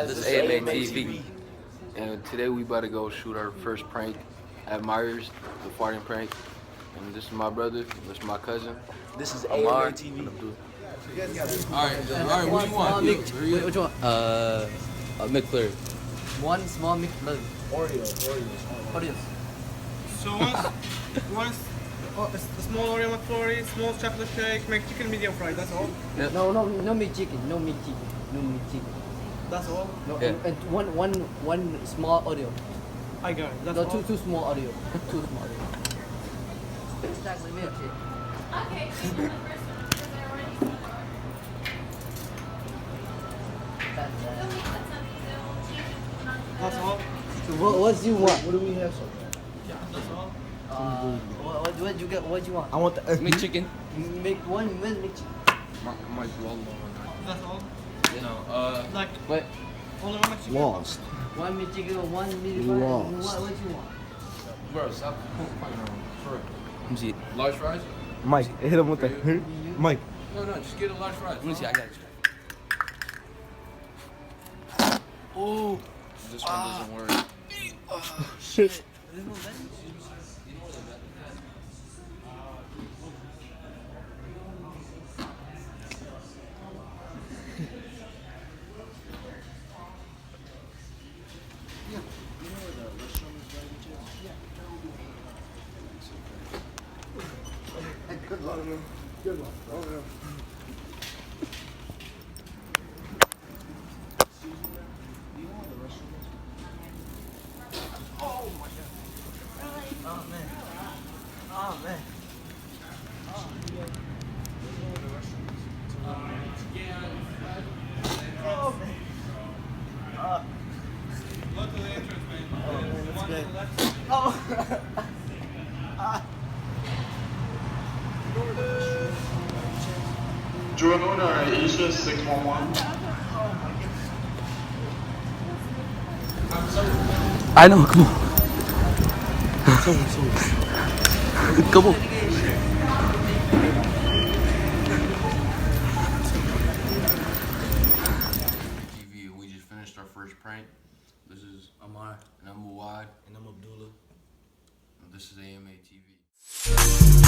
This is AMA TV. And today we about to go shoot our first prank at Myers, the farting prank. And this is my brother, this is my cousin. This is Amar. AMA TV. Alright, what do you want? Wait, which one? McFlurry. One small McFlurry. Oreos. So a small Oreo McFlurry, small chocolate cake, McChicken medium fried. That's all. No meat chicken. That's all. No, Yeah. and one small Oreo. I got it. That's No, all. two small Oreo. Two small Oreo. Exactly, me. Okay, so the first one, because I already saw That's They'll make the tummies, they'll change it to another. That's all. What do you want? What do we have so far? That's all. What you get? What you want? I want the McChicken. Make one McChicken. That's all. No, Like What? only one McChicken. Lost. One McChicken, one medium You fry. lost. What you want? bro, stop fucking around. For real. Let me see. Large fries? Mike, hit him with the Mike. No, just get a large fries. Let me see. I got it. Oh, this one doesn't work. Shit. Good luck, man. Good luck. Oh, yeah. Go to the entrance, man. One good. to the left. Drone or Asia 611. I know. Come on. Come on. TV, we just finished our first prank. This is Amar. and I'm Muad. And I'm Abdullah. And this is AMA TV.